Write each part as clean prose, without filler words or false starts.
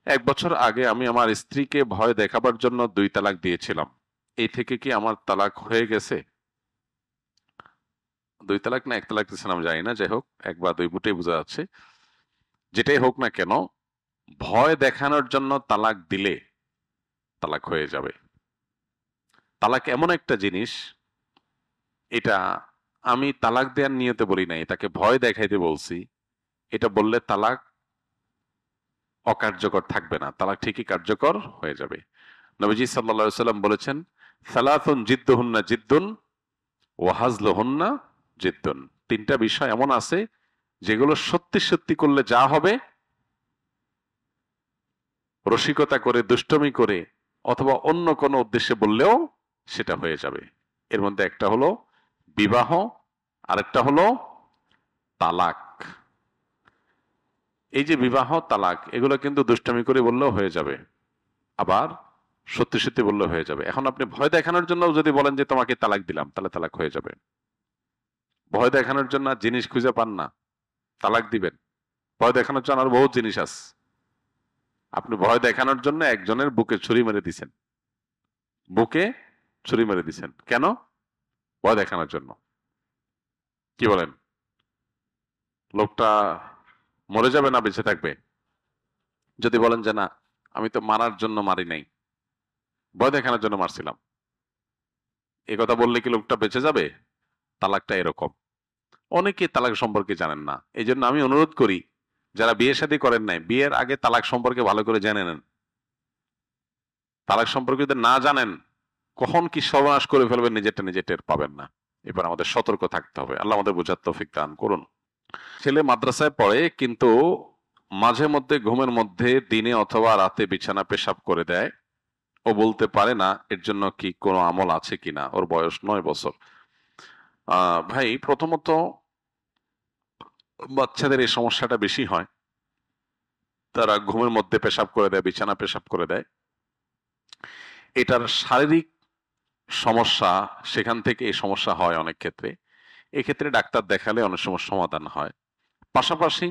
এক বছর আগে আমি আমার স্ত্রীকে ভয় দেখাবার জন্য 2 তালাক দিয়েছিলাম। এই থেকে কি আমার তালাক হয়ে গেছে? 2 তালাক না 1 তালাক দিয়েছিলাম জানি না, যাই হোক 1 বা 2 বুটেই বোঝা যাচ্ছে। যেটাই হোক না কেন, ভয় দেখানোর জন্য তালাক দিলে তালাক হয়ে যাবে। তালাক এমন একটা জিনিস, এটা আমি তালাক দেওয়ার নিয়তে বলি নাই, তাকে ভয় দেখাইতে বলছি। এটা বললে তালাক অকার্যকর থাকবে না, তালাক ঠিকই কার্যকর হয়ে যাবে। নবীজি সাল্লাল্লাহু আলাইহি সাল্লাম বলেছেন, সালাতুন জিদ্দুহুন্না জিদ্দুন ওয়া হাজলুহুন্না জিদ্দুন। 3টা বিষয় এমন আছে যেগুলো সত্যি সত্যি করলে যা হবে, রসিকতা করে দুষ্টমি করে অথবা অন্য কোনো উদ্দেশ্যে বললেও সেটা হয়ে যাবে। এর মধ্যে একটা হলো বিবাহ, আরেকটা হলো তালাক। এই যে বিবাহ তালাক এগুলো কিন্তু দুষ্টামি করে বললেও হয়ে যাবে, আবার সত্যি সত্যি বললেও হয়ে যাবে। এখন আপনি ভয় দেখানোর জন্য যদি বলেন যে তোমাকে তালাক দিলাম, তাহলে তালাক হয়ে যাবে। ভয় দেখানোর জন্য আর জিনিস খুঁজে পান না, তালাক দিবেন। ভয় দেখানোর জন্য আর বহুত জিনিস আছে। আপনি ভয় দেখানোর জন্য একজনের বুকে ছুরি মেরে দিছেন, বুকে ছুরি মেরে দিছেন কেন? ভয় দেখানোর জন্য। কি বলেন? লোকটা মরে যাবে না বেঁচে থাকবে? যদি বলেন যে না, আমি তো মারার জন্য মারি নাই, ভয় দেখানোর জন্য মারছিলাম, এ কথা বললে কি লোকটা বেঁচে যাবে? তালাকটা এরকম। অনেকে তালাক সম্পর্কে জানেন না, এই জন্য আমি অনুরোধ করি যারা বিয়ে শাদী করেন নাই, বিয়ের আগে তালাক সম্পর্কে ভালো করে জেনে নেন। তালাক সম্পর্কে যদি না জানেন, কখন কি সর্বনাশ করে ফেলবেন নিজেরটা নিজে টের পাবেন না। এবার আমাদের সতর্ক থাকতে হবে। আল্লাহ আমাদের বোঝার তৌফিক দান করুন। ছেলে মাদ্রাসায় পড়ে, কিন্তু মাঝে মধ্যে ঘুমের মধ্যে দিনে অথবা রাতে বিছানা পেশাব করে দেয়। ও বলতে পারে না, এর জন্য কি কোনো আমল আছে কিনা? ওর বয়স 9 বছর। ভাই, প্রথমত বাচ্চাদের এই সমস্যাটা বেশি হয়, তারা ঘুমের মধ্যে পেশাব করে দেয়, বিছানা পেশাব করে দেয়। এটার শারীরিক সমস্যা, সেখান থেকে এই সমস্যা হয় অনেক ক্ষেত্রে। এক্ষেত্রে ডাক্তার দেখালে অনেক সময় সমাধান হয়। পাশাপাশি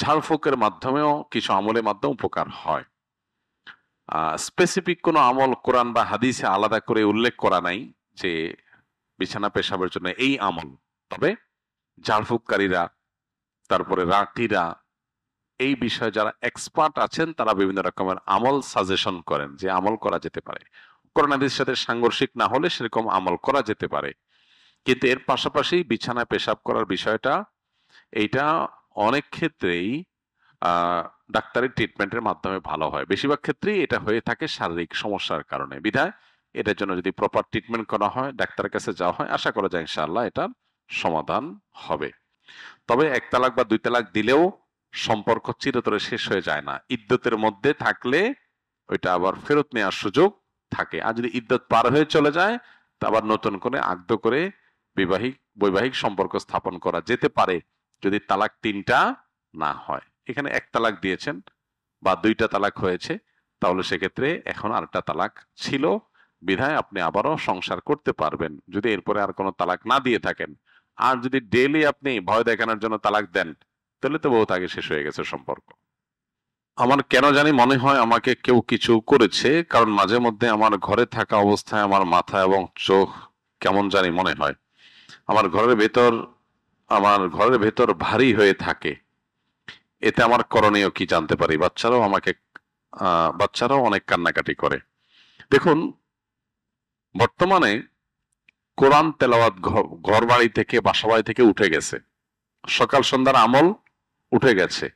ঝাড়ফুঁকের মাধ্যমেও কিছু আমলের মাধ্যমে উপকার হয়। স্পেসিফিক কোনো আমল কোরআন বা হাদিসে আলাদা করে উল্লেখ করা নাই যে বিছানা পেশাবের জন্য এই আমল। তবে ঝাড়ফুঁককারীরা, তারপরে রাঁটিরা, এই বিষয়ে যারা এক্সপার্ট আছেন, তারা বিভিন্ন রকমের আমল সাজেশন করেন যে আমল করা যেতে পারে। কোরআন হাদিসের সাথে সাংঘর্ষিক না হলে সেরকম আমল করা যেতে পারে। কিন্তু এর পাশাপাশি বিছানায় পেশাব করার বিষয়টা, এইটা অনেক ক্ষেত্রেই ডাক্তারি ট্রিটমেন্টের মাধ্যমে ভালো হয়। বেশিরভাগ ক্ষেত্রেই এটা হয়ে থাকে শারীরিক সমস্যার কারণে। বিধায় এটার জন্য যদি প্রপার ট্রিটমেন্ট করা হয়, ডাক্তারের কাছে যাওয়া হয়, আশা করা যায় ইনশাআল্লাহ এটার সমাধান হবে। তবে 1 তালাক বা 2 তালাক দিলেও সম্পর্ক চিরতরে শেষ হয়ে যায় না। ইদ্যতের মধ্যে থাকলে ওইটা আবার ফেরত নেওয়ার সুযোগ থাকে। আর যদি ইদ্যত পার হয়ে চলে যায়, তা আবার নতুন করে আগ্ধ করে বৈবাহিক সম্পর্ক স্থাপন করা যেতে পারে, যদি তালাক 3টা না হয়। এখানে 1 তালাক দিয়েছেন বা 2টা তালাক হয়েছে, তাহলে সেক্ষেত্রে এখন আরেকটা তালাক ছিল, বিধায় আপনি আবারও সংসার করতে পারবেন যদি এরপরে আর কোনো তালাক না দিয়ে থাকেন। আর যদি ডেইলি আপনি ভয় দেখানোর জন্য তালাক দেন, তাহলে তো বহুত আগে শেষ হয়ে গেছে সম্পর্ক। আমার কেন জানি মনে হয় আমাকে কেউ কিছু করেছে, কারণ মাঝে মধ্যে আমার ঘরে থাকা অবস্থায় আমার মাথা এবং চোখ কেমন জানি মনে হয়। আমার ঘরের ভেতর আমার ঘরের ভেতর ভারী হয়ে থাকে। এতে আমার করণীয় কি জানতে পারি? বাচ্চারাও অনেক কান্নাকাটি করে। দেখুন, বর্তমানে কোরআন তেলাওয়াত ঘর বাড়ি থেকে, বাসা বাড়ি থেকে উঠে গেছে। সকাল সন্ধ্যার আমল উঠে গেছে।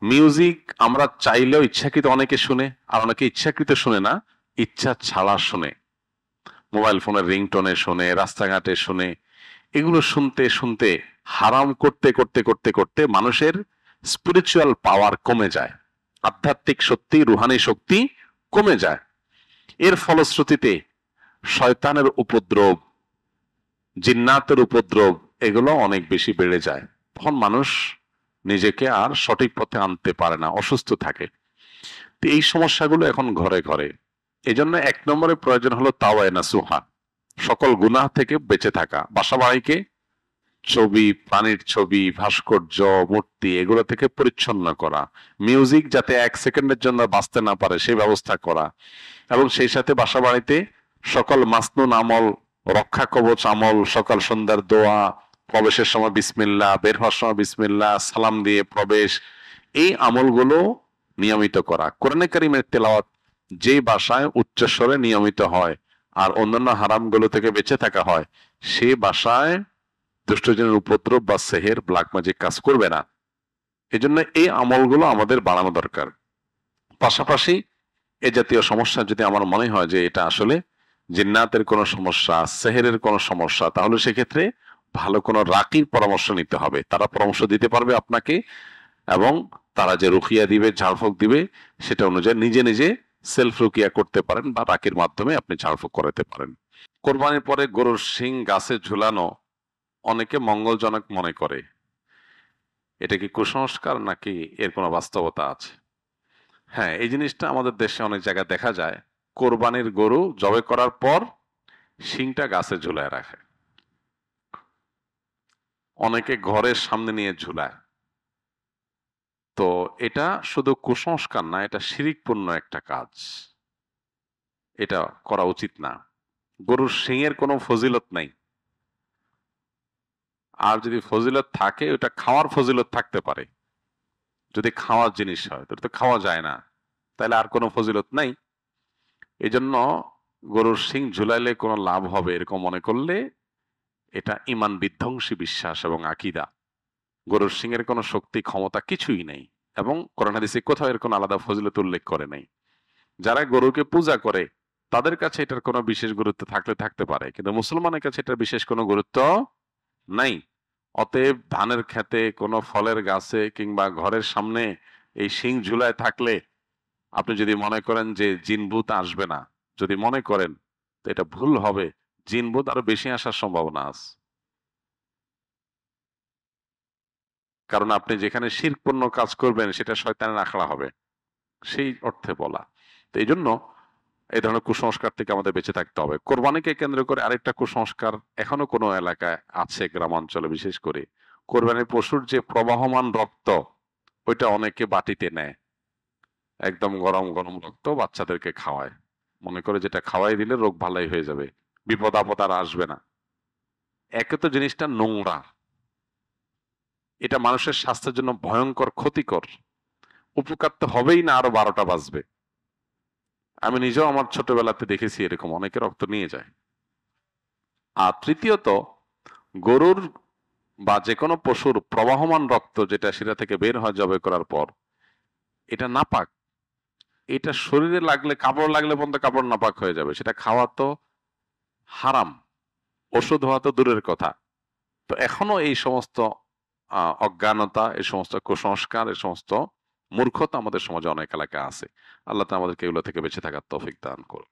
মিউজিক আমরা চাইলেও ইচ্ছাকৃত অনেকে শুনে, আর অনেকে ইচ্ছাকৃত শুনে না, ইচ্ছা ছাড়া শুনে। মোবাইল ফোনের রিংটোনে শুনে, রাস্তাঘাটে শুনে। এগুলো শুনতে শুনতে, হারাম করতে করতে করতে করতে মানুষের স্পিরিচুয়াল পাওয়ার কমে যায়, আধ্যাত্মিক শক্তি, রুহানি শক্তি কমে যায়। এর ফলশ্রুতিতে শয়তানের উপদ্রব, জিন্নাতের উপদ্রব, এগুলো অনেক বেশি বেড়ে যায়। তখন মানুষ নিজেকে আর সঠিক পথে আনতে পারে না, অসুস্থ থাকে। তো এই সমস্যাগুলো এখন ঘরে ঘরে। এই জন্য 1 নম্বরে প্রয়োজন হলো তাওয়ায়ে নাসুহা, সকল গুনাহ থেকে বেঁচে থাকা। বাসা বাড়িকে ছবি, প্রাণীর ছবি, ভাস্কর্য, মূর্তি এগুলো থেকে পরিচ্ছন্ন করা, মিউজিক যাতে 1 সেকেন্ডের জন্য বাঁচতে না পারে সেই ব্যবস্থা করা, এবং সেই সাথে বাসা বাড়িতে সকল মাসনুন আমল, রক্ষা কবচ আমল, সকাল সন্ধ্যার দোয়া, প্রবেশের সময় বিসমিল্লাহ, বের হওয়ার সময় বিসমিল্লাহ, সালাম দিয়ে প্রবেশ, এই আমলগুলো নিয়মিত করা। কোরআনে কারিমের তেলাওয়াত যে বাসায় উচ্চস্বরে নিয়মিত হয় আর অন্যান্য হারামগুলো থেকে বেঁচে থাকা হয়, সে বাসায় দুষ্টজনের উপদ্রব বা সেহের, ব্ল্যাক ম্যাজিক কাজ করবে না। এজন্য এই আমলগুলো আমাদের বাড়ানো দরকার। পাশাপাশি এ জাতীয় সমস্যা যদি আমার মনে হয় যে এটা আসলে জিন্নাতের কোনো সমস্যা, সেহেরের কোনো সমস্যা, তাহলে সেক্ষেত্রে ভালো কোনো রাকির পরামর্শ নিতে হবে। তারা পরামর্শ দিতে পারবে আপনাকে, এবং তারা যে রুকিয়া দিবে, ঝাড়ফুঁক দিবে, সেটা অনুযায়ী নিজে নিজে সেলফ রুকিয়া করতে পারেন বা রাকির মাধ্যমে আপনি ঝাড়ফুঁক করাতে পারেন। কোরবানির পরে গরুর শিং গাছে ঝুলানো অনেকে মঙ্গলজনক মনে করে। এটা কি কুসংস্কার নাকি এর কোনো বাস্তবতা আছে? হ্যাঁ, এই জিনিসটা আমাদের দেশে অনেক জায়গায় দেখা যায়। কোরবানির গরু জবাই করার পর শিংটা গাছে ঝুলায় রাখে, অনেকে ঘরের সামনে নিয়ে ঝুলায়। তো এটা শুধু কুসংস্কার না, এটা শিরিকপূর্ণ একটা কাজ। এটা করা উচিত না। গরুর শিংয়ের কোনো ফজিলত নাই, আর যদি ফজিলত থাকে ওটা খাওয়ার ফজিলত থাকতে পারে। যদি খাওয়ার জিনিস হয় তাহলে তো খাওয়া যায় না, তাহলে আর কোনো ফজিলত নাই। এই জন্য গরুর শিং ঝুলাইলে কোনো লাভ হবে এরকম মনে করলে এটা ইমান বিধ্বংসী বিশ্বাস এবং আকীদা। গরুর শিংয়ের কোনো শক্তি, ক্ষমতা কিছুই নেই, এবং কোরআন হাদিসে কোথাও এর কোনো আলাদা ফজিলত উল্লেখ করে নাই। যারা গরুকে পূজা করে তাদের কাছে এটার কোনো বিশেষ গুরুত্ব থাকলে থাকতে পারে, কিন্তু মুসলমানের কাছে এটার বিশেষ কোনো গুরুত্ব নাই। অতএব ধানের খেতে, কোনো ফলের গাছে কিংবা ঘরের সামনে এই শিং ঝুলায় থাকলে আপনি যদি মনে করেন যে জিনভূত আসবে না, যদি মনে করেন, তো এটা ভুল হবে। জিনভূত আরো বেশি আসার সম্ভাবনা আছে। কারণ আপনি যেখানে শিরকপূর্ণ কাজ করবেন সেটা শয়তানের আখড়া হবে, সেই অর্থে বলা। তো এই জন্য এই ধরনের কুসংস্কার থেকে আমাদের বেঁচে থাকতে হবে। কোরবানিকে কেন্দ্র করে আরেকটা কুসংস্কার এখনো কোনো এলাকায় আছে, গ্রামাঞ্চলে বিশেষ করে। কোরবানির পশুর যে প্রবাহমান রক্ত, ওইটা অনেকে বাটিতে নেয়, একদম গরম গরম রক্ত বাচ্চাদেরকে খাওয়ায়, মনে করে যেটা খাওয়াই দিলে রোগ ভালাই হয়ে যাবে, বিপদ আপদ আর আসবে না। একে তো জিনিসটা নোংরা, এটা মানুষের স্বাস্থ্যের জন্য ভয়ঙ্কর ক্ষতিকর। উপকার তো হবেই না, আরো 12টা বাজবে। আমি নিজেও আমার ছোটবেলাতে দেখেছি এরকম অনেকে রক্ত নিয়ে যায়। আর তৃতীয়ত, গরুর বা যে কোনো পশুর প্রবাহমান রক্ত যেটা শিরা থেকে বের হয় জবাই করার পর, এটা নাপাক। এটা শরীরে লাগলে, কাপড় লাগলে পর্যন্ত কাপড় নাপাক হয়ে যাবে, সেটা খাওয়া তো হারাম, ওষুধ হওয়া তো দূরের কথা। তো এখনো এই সমস্ত অজ্ঞানতা, এই সমস্ত কুসংস্কার, এই সমস্ত মূর্খতা আমাদের সমাজে অনেক এলাকা আছে। আল্লাহ তাআলা আমাদেরকে এগুলো থেকে বেঁচে থাকার তৌফিক দান করুন।